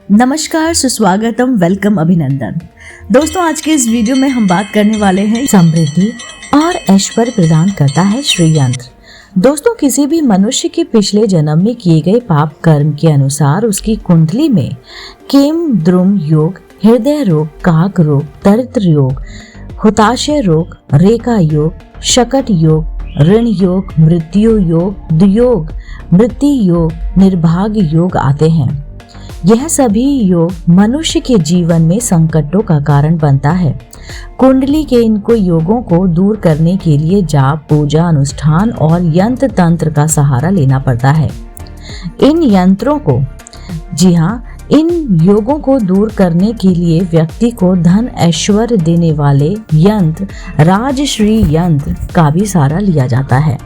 नमस्कार, सुस्वागतम, वेलकम, अभिनंदन। दोस्तों, आज के इस वीडियो में हम बात करने वाले हैं समृद्धि और ऐश्वर्य प्रदान करता है श्री यंत्र। दोस्तों, किसी भी मनुष्य के पिछले जन्म में किए गए पाप कर्म के अनुसार उसकी कुंडली में केम द्रुम योग, हृदय रोग, काक रोग, दरिद्र योग, हुताशय रोग, रेखा योग, शकट योग, ऋण योग, मृत्यु योग, दुयोग, मृत्यु योग, निर्भाग्य योग आते हैं। यह सभी योग मनुष्य के जीवन में संकटों का कारण बनता है। कुंडली के इनको योगों को दूर करने के लिए जाप, पूजा, अनुष्ठान और यंत्र तंत्र का सहारा लेना पड़ता है। इन यंत्रों को इन योगों को दूर करने के लिए व्यक्ति को धन ऐश्वर्य देने वाले यंत्र राजश्री यंत्र का भी सहारा लिया जाता है।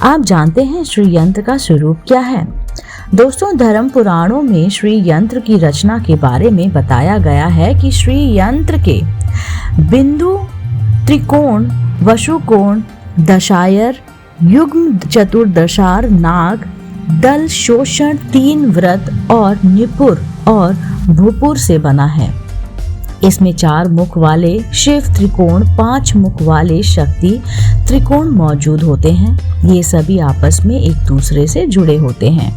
आप जानते हैं श्री यंत्र का स्वरूप क्या है? दोस्तों, धर्म पुराणों में श्री यंत्र की रचना के बारे में बताया गया है कि श्री यंत्र के बिंदु, त्रिकोण, वशुकोण, दशायर, युग्म, चतुर्दशार, नाग, दल, शोषण, 3 व्रत और निपुर और भूपुर से बना है। इसमें 4 मुख वाले शिव त्रिकोण, 5 मुख वाले शक्ति त्रिकोण मौजूद होते हैं। ये सभी आपस में एक दूसरे से जुड़े होते हैं।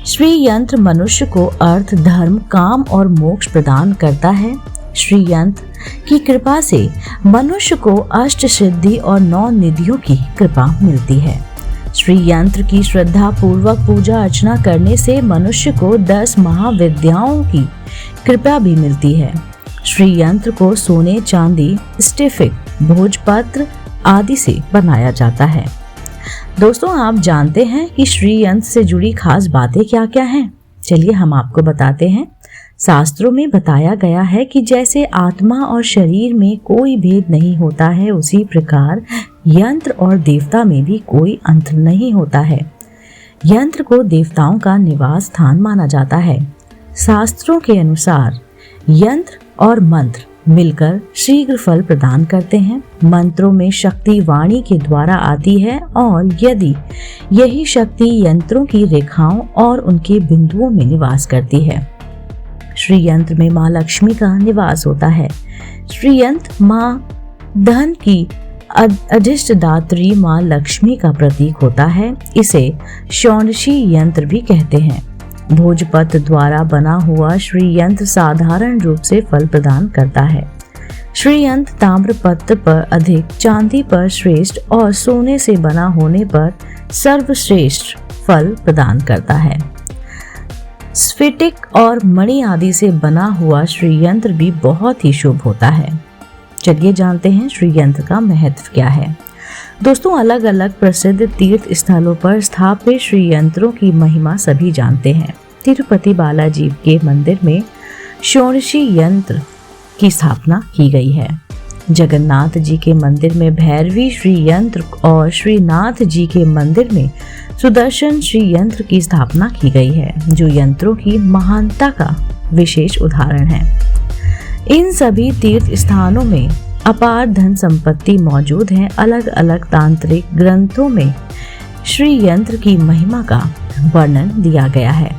श्री यंत्र मनुष्य को अर्थ, धर्म, काम और मोक्ष प्रदान करता है। श्री यंत्र की कृपा से मनुष्य को अष्ट सिद्धि और 9 निधियों की कृपा मिलती है। श्री यंत्र की श्रद्धा पूर्वक पूजा अर्चना करने से मनुष्य को 10 महाविद्याओं की कृपा भी मिलती है। श्री यंत्र को सोने, चांदी, स्टिफिक, भोजपत्र आदि से बनाया जाता है। दोस्तों, आप जानते हैं कि श्री यंत्र से जुड़ी खास बातें क्या क्या हैं? चलिए हम आपको बताते हैं। शास्त्रों में बताया गया है कि जैसे आत्मा और शरीर में कोई भेद नहीं होता है, उसी प्रकार यंत्र और देवता में भी कोई अंतर नहीं होता है। यंत्र को देवताओं का निवास स्थान माना जाता है। शास्त्रों के अनुसार यंत्र और मंत्र मिलकर शीघ्र फल प्रदान करते हैं। मंत्रों में शक्ति वाणी के द्वारा आती है और यदि यही शक्ति यंत्रों की रेखाओं और उनके बिंदुओं में निवास करती है। श्री यंत्र में माँ लक्ष्मी का निवास होता है। श्री यंत्र माँ धन की अधिष्ठदात्री माँ लक्ष्मी का प्रतीक होता है। इसे षोडशी यंत्र भी कहते हैं। भोजपत्र द्वारा बना हुआ श्री यंत्र साधारण रूप से फल प्रदान करता है। श्री यंत्र ताम्र पत्र पर अधिक, चांदी पर श्रेष्ठ और सोने से बना होने पर सर्वश्रेष्ठ फल प्रदान करता है। स्फटिक और मणि आदि से बना हुआ श्री यंत्र भी बहुत ही शुभ होता है। चलिए जानते हैं श्री यंत्र का महत्व क्या है। दोस्तों, अलग अलग प्रसिद्ध तीर्थ स्थलों पर स्थापित श्री यंत्रों की महिमा सभी जानते हैं। तिरुपति बालाजी के मंदिर में षोडशी यंत्र की स्थापना की गई है। जगन्नाथ जी के मंदिर में भैरवी श्री यंत्र और श्रीनाथ जी के मंदिर में सुदर्शन श्री यंत्र की स्थापना की गई है, जो यंत्रों की महानता का विशेष उदाहरण है। इन सभी तीर्थ स्थानों में अपार धन संपत्ति मौजूद है। अलग अलग तांत्रिक ग्रंथों में श्री यंत्र की महिमा का वर्णन दिया गया है।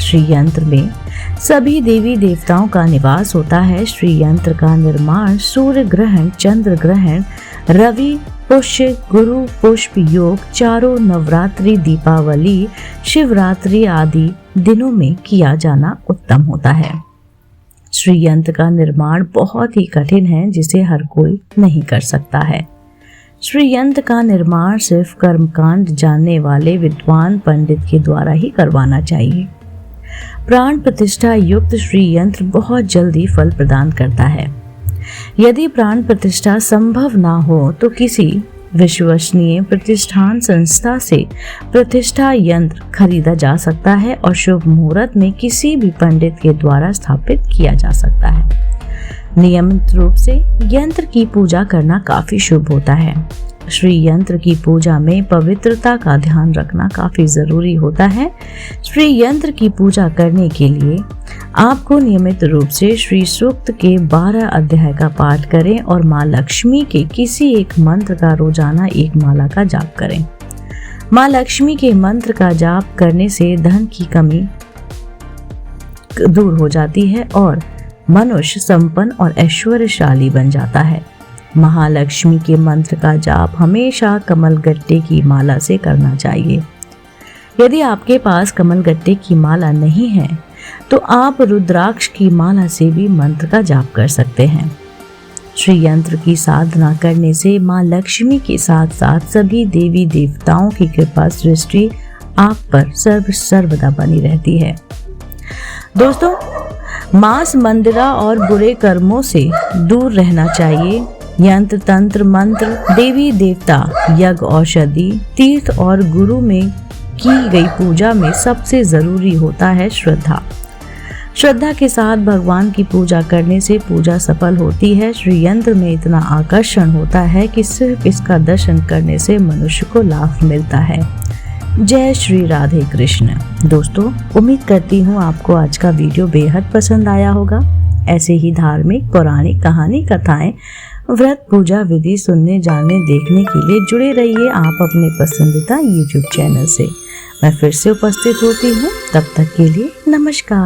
श्री यंत्र में सभी देवी देवताओं का निवास होता है। श्री यंत्र का निर्माण सूर्य ग्रहण, चंद्र ग्रहण, रवि पुष्य, गुरु पुष्प योग, चारों नवरात्रि, दीपावली, शिवरात्रि आदि दिनों में किया जाना उत्तम होता है। श्री यंत्र का निर्माण बहुत ही कठिन है, जिसे हर कोई नहीं कर सकता है। श्री यंत्र का निर्माण सिर्फ कर्मकांड जानने वाले विद्वान पंडित के द्वारा ही करवाना चाहिए। प्राण प्रतिष्ठा युक्त श्री यंत्र बहुत जल्दी फल प्रदान करता है। यदि प्राण प्रतिष्ठा संभव ना हो तो किसी विश्वसनीय प्रतिष्ठान संस्था से प्रतिष्ठा यंत्र खरीदा जा सकता है और शुभ मुहूर्त में किसी भी पंडित के द्वारा स्थापित किया जा सकता है। नियमित रूप से यंत्र की पूजा करना काफी शुभ होता है। श्री यंत्र की पूजा में पवित्रता का ध्यान रखना काफी जरूरी होता है। श्री यंत्र की पूजा करने के लिए आपको नियमित रूप से श्री सूक्त के 12 अध्याय का पाठ करें और माँ लक्ष्मी के किसी एक मंत्र का रोजाना एक माला का जाप करें। माँ लक्ष्मी के मंत्र का जाप करने से धन की कमी दूर हो जाती है और मनुष्य संपन्न और ऐश्वर्यशाली बन जाता है। महालक्ष्मी के मंत्र का जाप हमेशा कमलगट्टे की माला से करना चाहिए। यदि आपके पास कमलगट्टे की माला नहीं है तो आप रुद्राक्ष की माला से भी मंत्र का जाप कर सकते हैं। श्री यंत्र की साधना करने से माँ लक्ष्मी के साथ साथ सभी देवी देवताओं की कृपा दृष्टि आप पर सर्वदा बनी रहती है। दोस्तों, मांस मंदिरा और बुरे कर्मों से दूर रहना चाहिए। यंत्र तंत्र मंत्र, देवी देवता, यज्ञ, औषधि, तीर्थ और गुरु में की गई पूजा में सबसे जरूरी होता है श्रद्धा। श्रद्धा के साथ भगवान की पूजा करने से पूजा सफल होती है। श्री यंत्र में इतना आकर्षण होता है कि सिर्फ इसका दर्शन करने से मनुष्य को लाभ मिलता है। जय श्री राधे कृष्ण। दोस्तों, उम्मीद करती हूँ आपको आज का वीडियो बेहद पसंद आया होगा। ऐसे ही धार्मिक, पौराणिक कहानी, कथाएं, व्रत, पूजा विधि सुनने, जानने, देखने के लिए जुड़े रहिए आप अपने पसंदीदा YouTube चैनल से। मैं फिर से उपस्थित होती हूँ, तब तक के लिए नमस्कार।